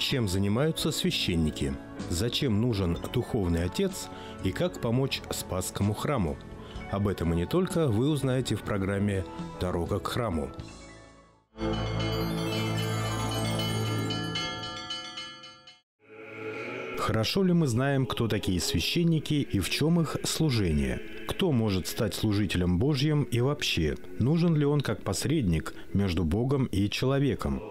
Чем занимаются священники? Зачем нужен духовный отец и как помочь Спасскому храму? Об этом и не только вы узнаете в программе «Дорога к храму». Хорошо ли мы знаем, кто такие священники и в чем их служение? Кто может стать служителем Божьим и вообще, нужен ли он как посредник между Богом и человеком?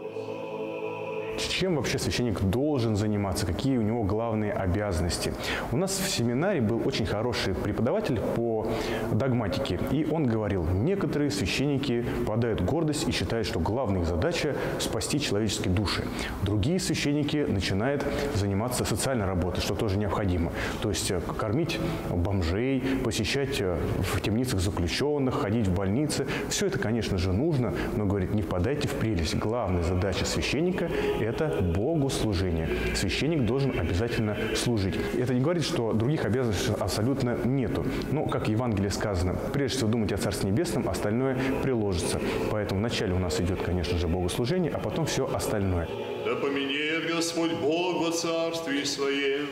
Чем вообще священник должен заниматься? Какие у него главные обязанности? У нас в семинаре был очень хороший преподаватель по догматике. И он говорил, некоторые священники впадают в гордость и считают, что главная их задача – спасти человеческие души. Другие священники начинают заниматься социальной работой, что тоже необходимо. То есть кормить бомжей, посещать в темницах заключенных, ходить в больницы. Все это, конечно же, нужно, но, говорит, не впадайте в прелесть. Главная задача священника – это богослужение. Священник должен обязательно служить. Это не говорит, что других обязанностей абсолютно нету. Но, как в Евангелии сказано, прежде всего думать о Царстве Небесном, остальное приложится. Поэтому вначале у нас идет, конечно же, богослужение, а потом все остальное. Да поменяет Господь Бог во Царстве Своем,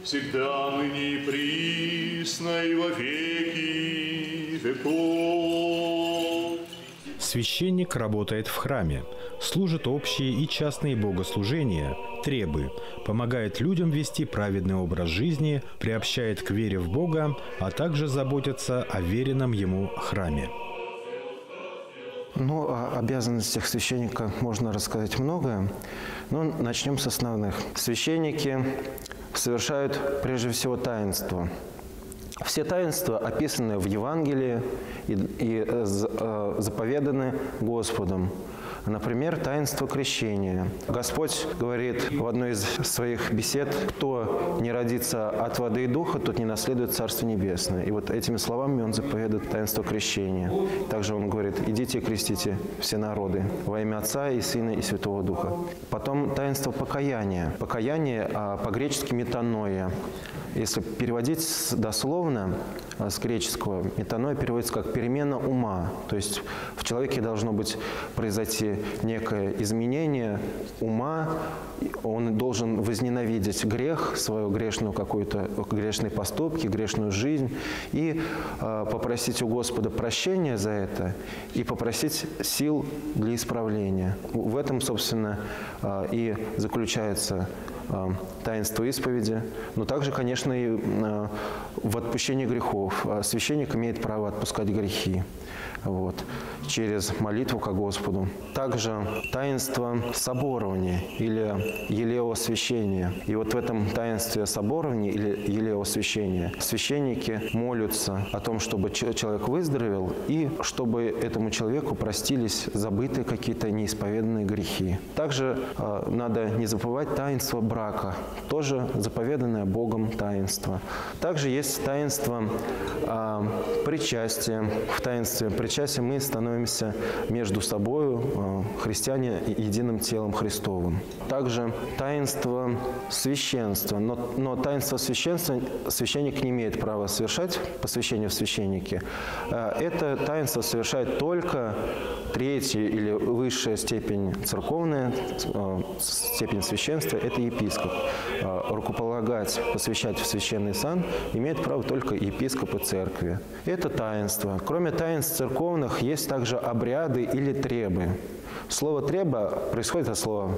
всегда, ныне и присно, и во веки веков. Священник работает в храме, служит общие и частные богослужения, требы, помогает людям вести праведный образ жизни, приобщает к вере в Бога, а также заботится о веренном ему храме. О обязанностях священника можно рассказать многое, но начнем с основных. Священники совершают прежде всего таинство. Все таинства описаны в Евангелии и заповеданы Господом. Например, таинство крещения. Господь говорит в одной из своих бесед, кто не родится от воды и духа, тот не наследует Царство Небесное. И вот этими словами Он заповедует таинство крещения. Также Он говорит, идите и крестите все народы во имя Отца и Сына и Святого Духа. Потом таинство покаяния. Покаяние по-гречески метаноия. Если переводить дословно с греческого, метаноия переводится как перемена ума. То есть в человеке должно произойти некое изменение ума, он должен возненавидеть грех, свою грешную грешные поступки, грешную жизнь и попросить у Господа прощения за это и попросить сил для исправления. В этом, собственно, и заключается таинство исповеди, но также, конечно, и в отпущении грехов. Священник имеет право отпускать грехи через молитву ко Господу. Также таинство соборования или елеосвящения. И в этом таинстве соборования или елеосвящения священники молятся о том, чтобы человек выздоровел и чтобы этому человеку простились забытые какие-то неисповеданные грехи. Также надо не забывать таинство брака, тоже заповеданное Богом таинство. Также есть таинство причастия. В таинстве причастия мы становимся между собою, христиане, единым телом Христовым. Также таинство священства. Но таинство священства священник не имеет права совершать, посвящение в священники. Это таинство совершает только третья или высшая степень церковная, степень священства – это епископ. Рукополагать, посвящать в священный сан имеет право только епископы церкви. Это таинство. Кроме таинств церковных, есть также обряды или требы. Слово «треба» происходит от слова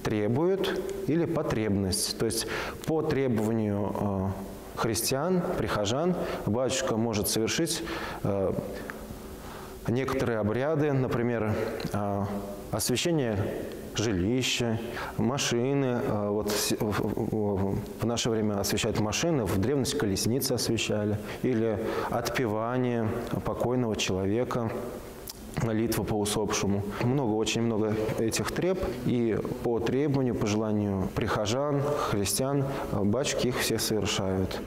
«требует» или «потребность». То есть по требованию христиан, прихожан, батюшка может совершить некоторые обряды, например, освящение жилища, машины. В наше время освящают машины, в древности колесницы освящали. Или отпевание покойного человека, молитва по усопшему. Очень много этих треб. И по требованию, по желанию прихожан, христиан, батюшки их все совершают.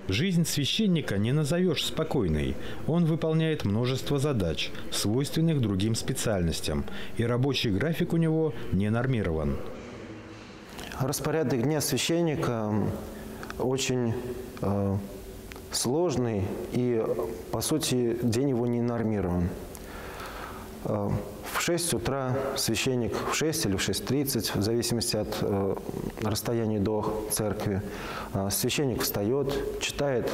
Жизнь священника не назовешь спокойной. Он выполняет множество задач, свойственных другим специальностям, и рабочий график у него не нормирован. Распорядок дня священника очень сложный, и, по сути, день его не нормирован. В 6 утра священник, в 6 или в 6:30, в зависимости от расстояния до церкви, священник встает, читает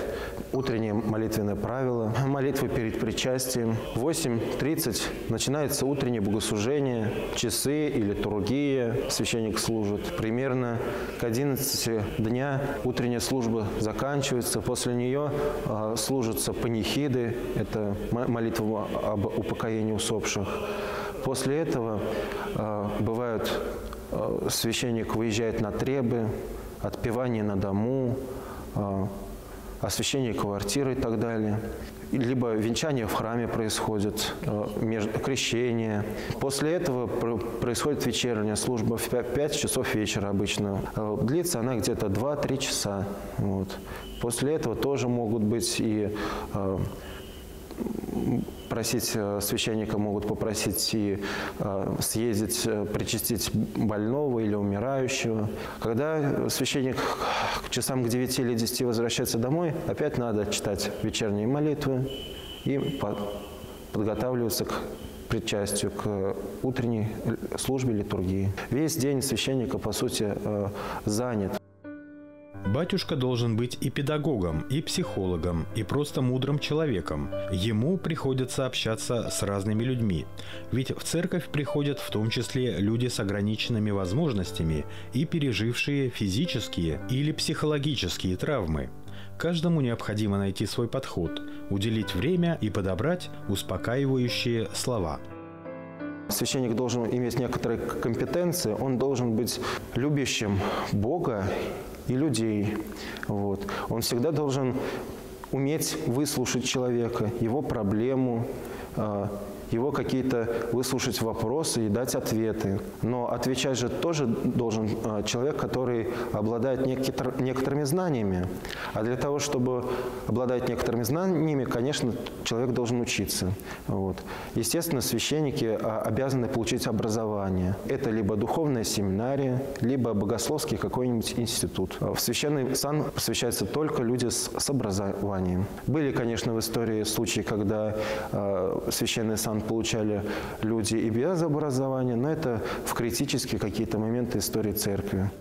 утреннее молитвенное правило, молитвы перед причастием. В 8:30 начинается утреннее богослужение, часы или литургия, священник служит. Примерно к 11 дня утренняя служба заканчивается, после нее служатся панихиды, это молитва об упокоении усопших. После этого бывает, священник выезжает на требы, отпевание на дому, освящение квартиры и так далее. Либо венчание в храме происходит, крещение. После этого происходит вечерняя служба в 5 часов вечера обычно. Длится она где-то 2-3 часа. Вот. После этого тоже могут быть и священника могут попросить и съездить, причастить больного или умирающего. Когда священник к часам к 9 или 10 возвращается домой, опять надо читать вечерние молитвы и подготавливаться к причастию, к утренней службе литургии. Весь день священника, по сути, занят. Батюшка должен быть и педагогом, и психологом, и просто мудрым человеком. Ему приходится общаться с разными людьми. Ведь в церковь приходят в том числе люди с ограниченными возможностями и пережившие физические или психологические травмы. Каждому необходимо найти свой подход, уделить время и подобрать успокаивающие слова. Священник должен иметь некоторые компетенции, он должен быть любящим Бога и людей. Вот. Он всегда должен уметь выслушать человека, его проблему, его какие-то выслушать вопросы и дать ответы. Но отвечать же тоже должен человек, который обладает некоторыми знаниями. А для того, чтобы обладать некоторыми знаниями, конечно, человек должен учиться. Вот. Естественно, священники обязаны получить образование. Это либо духовная семинария, либо богословский какой-нибудь институт. В священный сан посвящаются только люди с образованием. Были, конечно, в истории случаи, когда священный сан получали люди и без образования, но это в критические какие-то моменты истории церкви.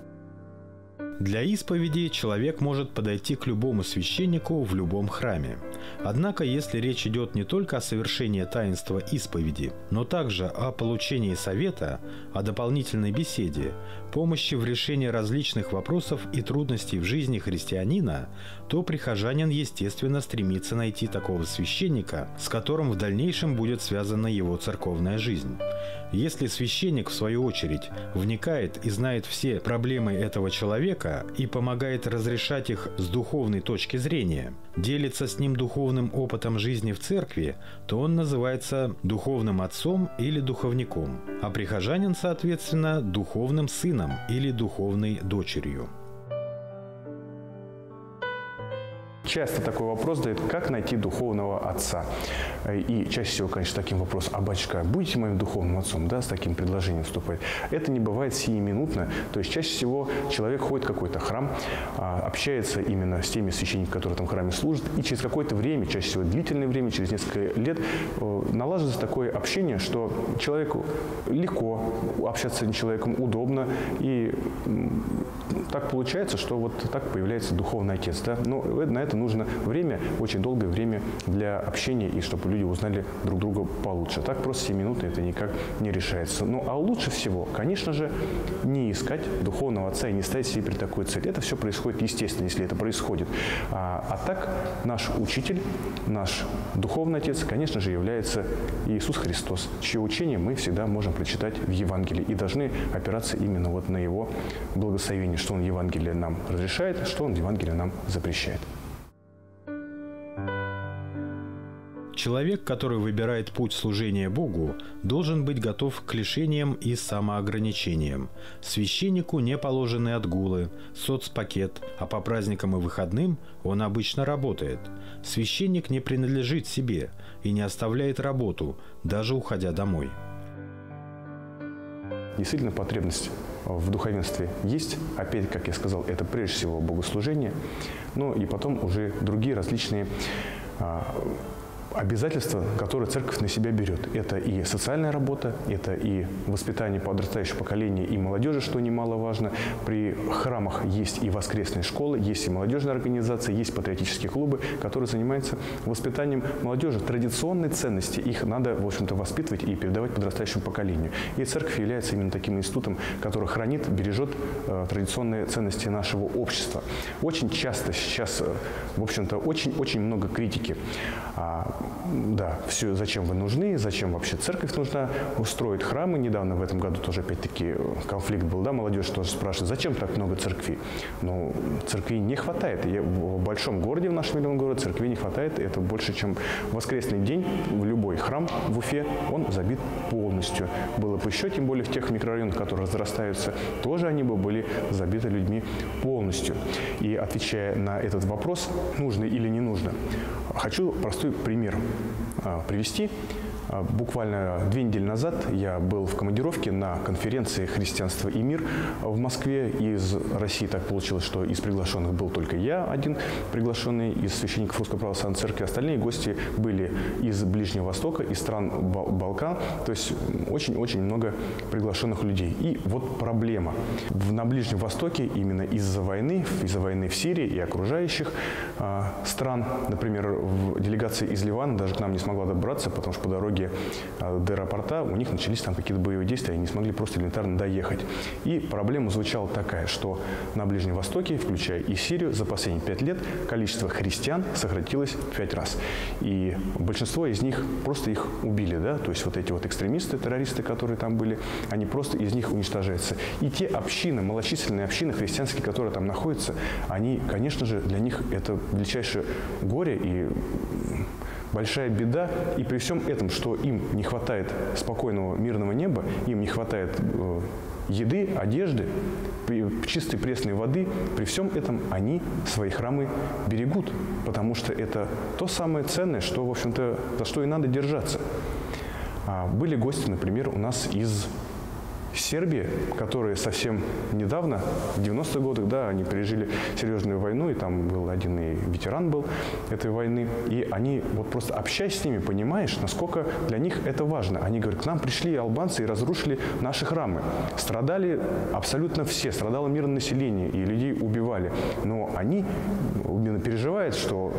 Для исповеди человек может подойти к любому священнику в любом храме. Однако, если речь идет не только о совершении таинства исповеди, но также о получении совета, о дополнительной беседе, помощи в решении различных вопросов и трудностей в жизни христианина, то прихожанин, естественно, стремится найти такого священника, с которым в дальнейшем будет связана его церковная жизнь. Если священник, в свою очередь, вникает и знает все проблемы этого человека и помогает разрешать их с духовной точки зрения, делится с ним духовным опытом жизни в церкви, то он называется духовным отцом или духовником, а прихожанин, соответственно, духовным сыном или духовной дочерью. Часто такой вопрос дают, как найти духовного отца. И чаще всего, конечно, таким вопросом: а батюшка, будете моим духовным отцом? Да, с таким предложением вступает. Это не бывает сиюминутно. То есть чаще всего человек ходит в какой-то храм, общается именно с теми священниками, которые в этом храме служат, и через какое-то время, чаще всего длительное время, через несколько лет, налаживается такое общение, что человеку легко общаться с этим человеком, удобно, и так получается, что вот так появляется духовный отец. Да? Но на это нужно время, очень долгое время для общения, и чтобы люди узнали друг друга получше. Так просто 7 минут это никак не решается. Ну, а лучше всего, конечно же, не искать духовного отца и не ставить себе перед такой целью. Это все происходит естественно, если это происходит. А так наш учитель, наш духовный отец, конечно же, является Иисус Христос, чье учение мы всегда можем прочитать в Евангелии и должны опираться именно вот на Его благословение, что Он в Евангелии нам разрешает, что Он в Евангелии нам запрещает. Человек, который выбирает путь служения Богу, должен быть готов к лишениям и самоограничениям. Священнику не положены отгулы, соцпакет, а по праздникам и выходным он обычно работает. Священник не принадлежит себе и не оставляет работу, даже уходя домой. Действительно, потребность в духовенстве есть. Опять, как я сказал, это прежде всего богослужение, но и потом уже другие различные обязательства, которые церковь на себя берет. Это и социальная работа, это и воспитание подрастающего поколения и молодежи, что немаловажно. При храмах есть и воскресные школы, есть и молодежные организации, есть патриотические клубы, которые занимаются воспитанием молодежи. Традиционные ценности, их надо, в общем-то, воспитывать и передавать подрастающему поколению. И церковь является именно таким институтом, который хранит, бережет традиционные ценности нашего общества. Очень часто сейчас, в общем-то, очень много критики. Да, все, зачем вы нужны, зачем вообще церковь нужна, устроить храмы. Недавно в этом году тоже опять-таки конфликт был, да, молодежь тоже спрашивает, зачем так много церквей? Ну, церквей не хватает. В большом городе, в нашем миллионном городе, церквей не хватает. Это больше, чем воскресный день. В любой храм в Уфе, он забит полностью. Было бы еще, тем более в тех микрорайонах, которые разрастаются, тоже они бы были забиты людьми полностью. И отвечая на этот вопрос, нужно или не нужно, хочу простой пример привести. Буквально 2 недели назад я был в командировке на конференции «Христианство и мир» в Москве. Из России так получилось, что из приглашенных был только я один приглашенный, из священников Русской Православной Церкви. Остальные гости были из Ближнего Востока, из стран Балкан. То есть очень много приглашенных людей. И вот проблема. На Ближнем Востоке именно из-за войны в Сирии и окружающих стран, например, делегация из Ливана даже к нам не смогла добраться, потому что по дороге до аэропорта у них начались там какие-то боевые действия, они не смогли просто элементарно доехать. И проблема звучала такая, что на Ближнем Востоке, включая и Сирию, за последние 5 лет количество христиан сократилось в 5 раз. И большинство из них просто их убили, да, то есть вот эти вот экстремисты, террористы, которые там были, они просто из них уничтожаются. И те общины, малочисленные общины христианские, которые там находятся, они, конечно же, для них это величайшее горе и большая беда, и при всем этом, что им не хватает спокойного мирного неба, им не хватает еды, одежды, чистой пресной воды, при всем этом они свои храмы берегут, потому что это то самое ценное, что, в общем-то, за что и надо держаться. Были гости, например, у нас из Сербии, которые совсем недавно, в 90-х годах, да, они пережили серьезную войну, и там был один и ветеран был этой войны, и они, вот просто общаясь с ними, понимаешь, насколько для них это важно. Они говорят, к нам пришли албанцы и разрушили наши храмы. Страдали абсолютно все, страдало мирное население, и людей убивали. Но они именно переживают, что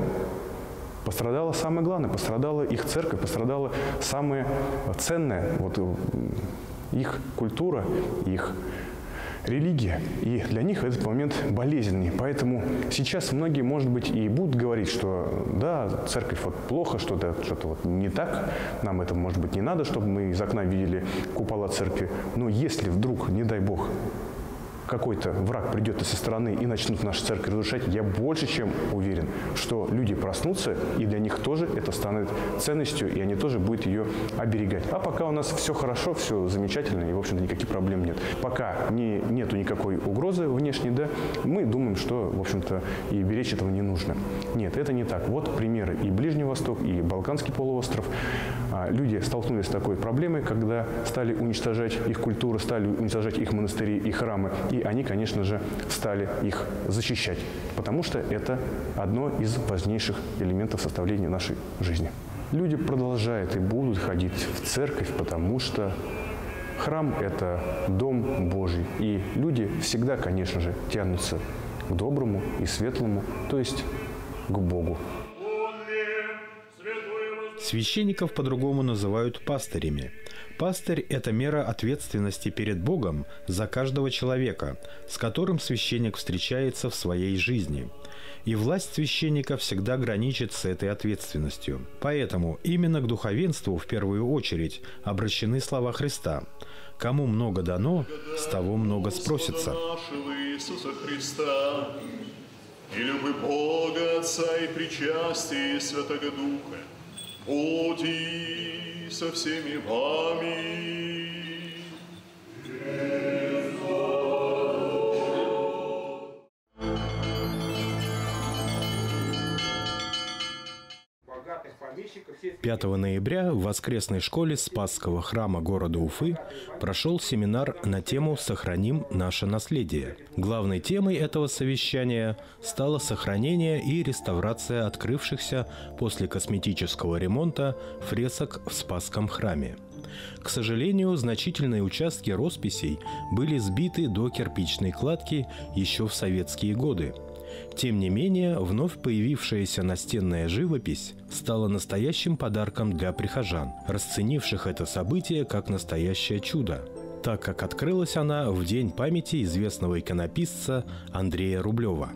пострадало самое главное, пострадала их церковь, пострадало самое ценное, вот, их культура, их религия. И для них этот момент болезненный. Поэтому сейчас многие, может быть, и будут говорить, что да, церковь вот плохо, что-то вот не так, нам это, может быть, не надо, чтобы мы из окна видели купола церкви. Но если вдруг, не дай Бог, какой-то враг придет со стороны и начнут нашу церковь разрушать, я больше чем уверен, что люди проснутся, и для них тоже это станет ценностью, и они тоже будут ее оберегать. А пока у нас все хорошо, все замечательно, и, в общем-то, никаких проблем нет. Пока нету никакой угрозы внешней, да, мы думаем, что, в общем-то, и беречь этого не нужно. Нет, это не так. Вот примеры и Ближний Восток, и Балканский полуостров. Люди столкнулись с такой проблемой, когда стали уничтожать их культуру, стали уничтожать их монастыри и храмы, и они, конечно же, стали их защищать, потому что это одно из важнейших элементов составления нашей жизни. Люди продолжают и будут ходить в церковь, потому что храм – это дом Божий, и люди всегда, конечно же, тянутся к доброму и светлому, то есть к Богу. Священников по-другому называют пастырями. Пастырь – это мера ответственности перед Богом за каждого человека, с которым священник встречается в своей жизни. И власть священника всегда граничит с этой ответственностью. Поэтому именно к духовенству в первую очередь обращены слова Христа: «Кому много дано, с того много спросится». Иисуса Христа, и любы Бога Отца и причастие Святого Духа, будь и со всеми вами. 5 ноября в воскресной школе Спасского храма города Уфы прошел семинар на тему «Сохраним наше наследие». Главной темой этого совещания стало сохранение и реставрация открывшихся после косметического ремонта фресок в Спасском храме. К сожалению, значительные участки росписей были сбиты до кирпичной кладки еще в советские годы. Тем не менее, вновь появившаяся настенная живопись стала настоящим подарком для прихожан, расценивших это событие как настоящее чудо, так как открылась она в день памяти известного иконописца Андрея Рублева.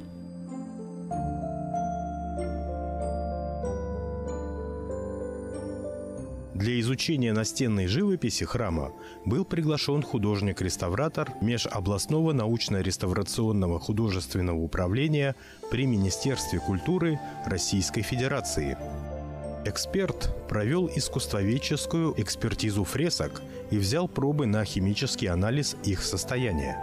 Для изучения настенной живописи храма был приглашен художник-реставратор Межобластного научно-реставрационного художественного управления при Министерстве культуры Российской Федерации. Эксперт провел искусствоведческую экспертизу фресок и взял пробы на химический анализ их состояния.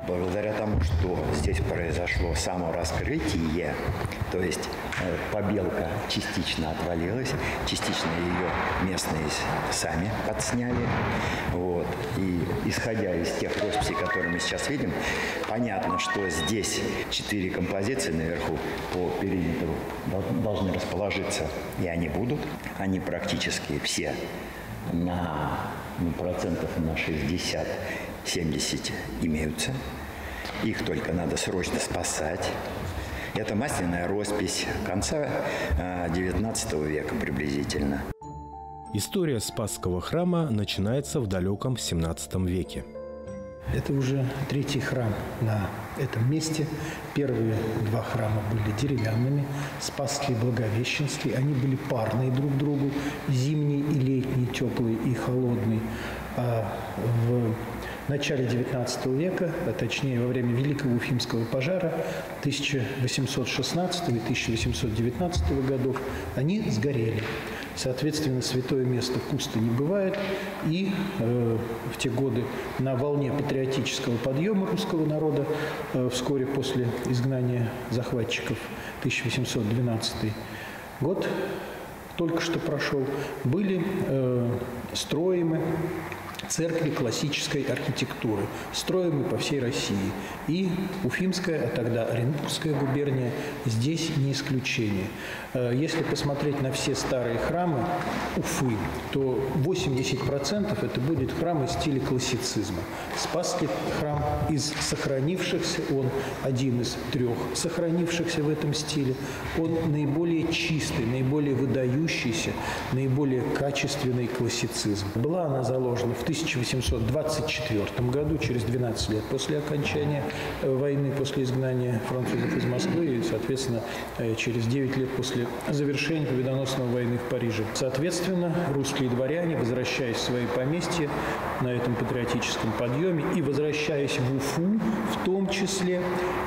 Благодаря тому, что здесь произошло самораскрытие, то есть побелка частично отвалилась, частично ее местные сами подсняли. Вот. И исходя из тех росписей, которые мы сейчас видим, понятно, что здесь 4 композиции наверху по периметру должны расположиться, и они будут. Они практически все на процентов на 60-70 имеются. Их только надо срочно спасать. Это масляная роспись конца XIX века приблизительно. История Спасского храма начинается в далеком XVII веке. Это уже 3-й храм на этом месте. Первые 2 храма были деревянными, Спасский и Благовещенский. Они были парные друг другу, зимний и летний, теплый и холодный. А в начале XIX века, а точнее во время Великого Уфимского пожара 1816 и 1819 годов, они сгорели. Соответственно, святое место пусто не бывает. И в те годы на волне патриотического подъема русского народа, вскоре после изгнания захватчиков, 1812 год только что прошел, были строимы церкви классической архитектуры, строимые по всей России. И Уфимская, а тогда Оренбургская губерния здесь не исключение. Если посмотреть на все старые храмы Уфы, то 80% это будет храмы в стиле классицизма. Спасский храм из сохранившихся, он один из 3 сохранившихся в этом стиле. Он наиболее чистый, наиболее выдающийся, наиболее качественный классицизм. Была она заложена в 1824 году, через 12 лет после окончания войны, после изгнания французов из Москвы и, соответственно, через 9 лет после завершения победоносной войны в Париже. Соответственно, русские дворяне, возвращаясь в свои поместья на этом патриотическом подъеме и возвращаясь в Уфу, в том числе,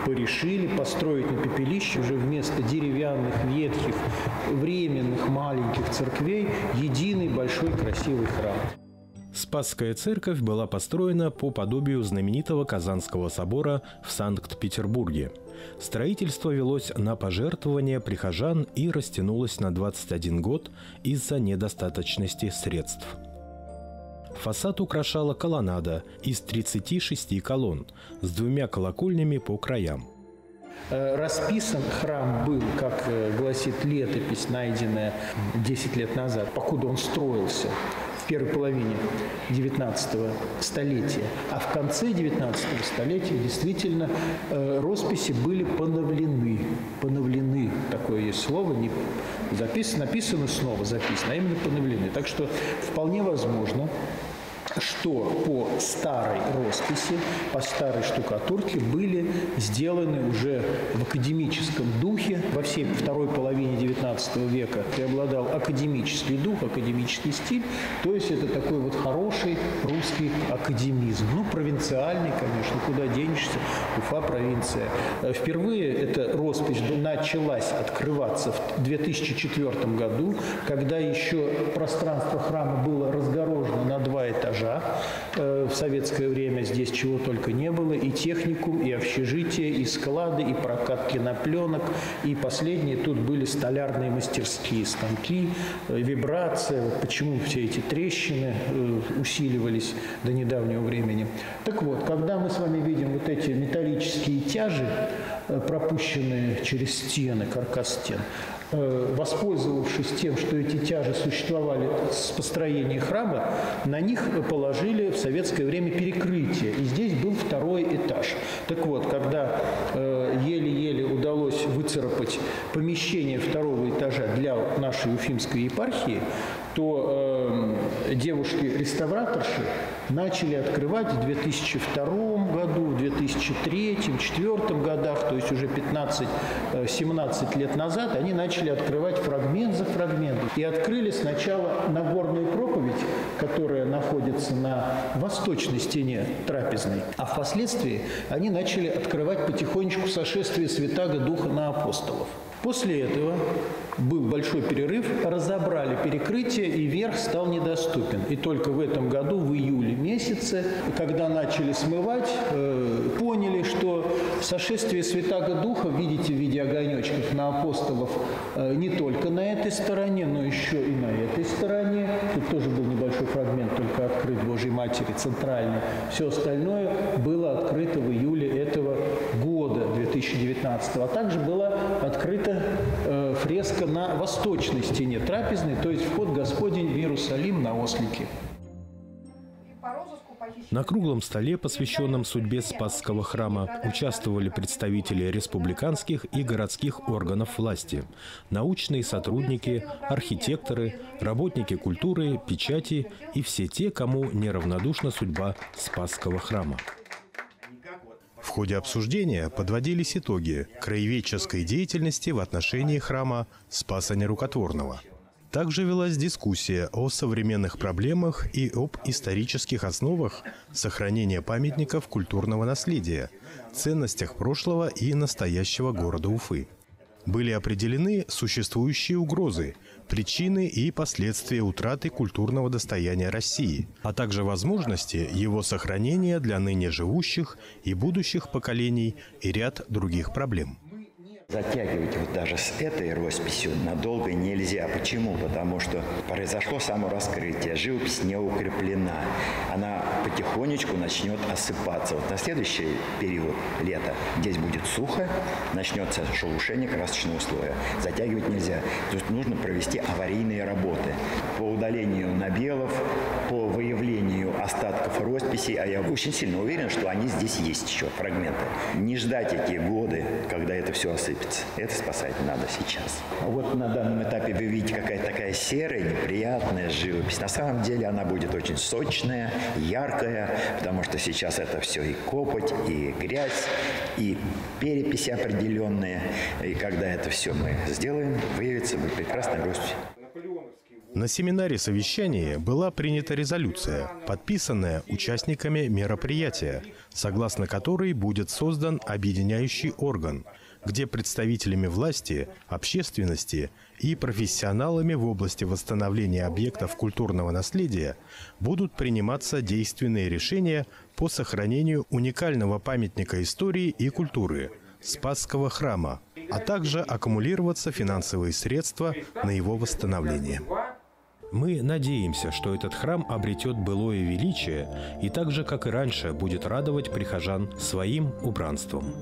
порешили построить на пепелище уже вместо деревянных, ветхих, временных маленьких церквей единый большой красивый храм. Спасская церковь была построена по подобию знаменитого Казанского собора в Санкт-Петербурге. Строительство велось на пожертвования прихожан и растянулось на 21 год из-за недостаточности средств. Фасад украшала колоннада из 36 колонн с 2 колокольнями по краям. Расписан храм был, как гласит летопись, найденная 10 лет назад, покуда он строился, в первой половине 19 столетия. А в конце 19 столетия действительно росписи были поновлены. Поновлены, такое есть слово, не записано, написано снова, записано, а именно поновлены. Так что вполне возможно, что по старой росписи, по старой штукатурке были сделаны уже в академическом духе. Во всей второй половине XIX века преобладал академический дух, академический стиль. То есть это такой вот хороший русский академизм. Ну, провинциальный, конечно, куда денешься, Уфа провинция. Впервые эта роспись началась открываться в 2004 году, когда еще пространство храма было разгорожено на 2 этажа. этажа. В советское время здесь чего только не было. И техникум, и общежитие, и склады, и прокат кинопленок. И последние тут были столярные мастерские, станки, вибрация. Почему все эти трещины усиливались до недавнего времени. Так вот, когда мы с вами видим вот эти металлические тяжи, пропущенные через стены, каркас стен, воспользовавшись тем, что эти тяжи существовали с построения храма, на них положили в советское время перекрытие. И здесь был второй этаж. Так вот, когда еле-еле удалось выцарапать помещение второго этажа для нашей Уфимской епархии, то девушки-реставраторши начали открывать в 2002 году, в 2003-2004 годах, то есть уже 15-17 лет назад, они начали открывать фрагмент за фрагментом. И открыли сначала Нагорную проповедь, которая находится на восточной стене трапезной, а впоследствии они начали открывать потихонечку сошествие Святаго Духа на апостолов. После этого был большой перерыв, разобрали перекрытие, и верх стал недоступен. И только в этом году, в июле месяце, когда начали смывать, поняли, что сошествие Святаго Духа, видите, в виде огонечков на апостолов, не только на этой стороне, но еще и на этой стороне. Тут тоже был небольшой фрагмент, только открыт Божьей Матери, центральный. Все остальное было открыто в июле этого года, 2019. А также была открыта фреска на восточной стене трапезной, то есть вход Господень в Иерусалим на ослике. На круглом столе, посвященном судьбе Спасского храма, участвовали представители республиканских и городских органов власти, научные сотрудники, архитекторы, работники культуры, печати и все те, кому неравнодушна судьба Спасского храма. В ходе обсуждения подводились итоги краеведческой деятельности в отношении храма Спаса Нерукотворного. Также велась дискуссия о современных проблемах и об исторических основах сохранения памятников культурного наследия, ценностях прошлого и настоящего города Уфы. Были определены существующие угрозы, причины и последствия утраты культурного достояния России, а также возможности его сохранения для ныне живущих и будущих поколений и ряд других проблем. Затягивать вот даже с этой росписью надолго нельзя. Почему? Потому что произошло само раскрытие, живопись не укреплена. Она потихонечку начнет осыпаться. Вот на следующий период лета здесь будет сухо, начнется шелушение красочного слоя. Затягивать нельзя. То есть нужно провести аварийные работы по удалению набелов, по выявлению остатков росписей. А я очень сильно уверен, что они здесь есть еще, фрагменты. Не ждать эти годы, когда это все осыпется. Это спасать надо сейчас. Вот на данном этапе вы видите какая-то такая серая, неприятная живопись. На самом деле она будет очень сочная, яркая, потому что сейчас это все и копоть, и грязь, и переписи определенные. И когда это все мы сделаем, выявится будет прекрасная роспись. На семинаре совещания была принята резолюция, подписанная участниками мероприятия, согласно которой будет создан объединяющий орган, где представителями власти, общественности и профессионалами в области восстановления объектов культурного наследия будут приниматься действенные решения по сохранению уникального памятника истории и культуры – Спасского храма, а также аккумулироваться финансовые средства на его восстановление. Мы надеемся, что этот храм обретет былое величие и так же, как и раньше, будет радовать прихожан своим убранством.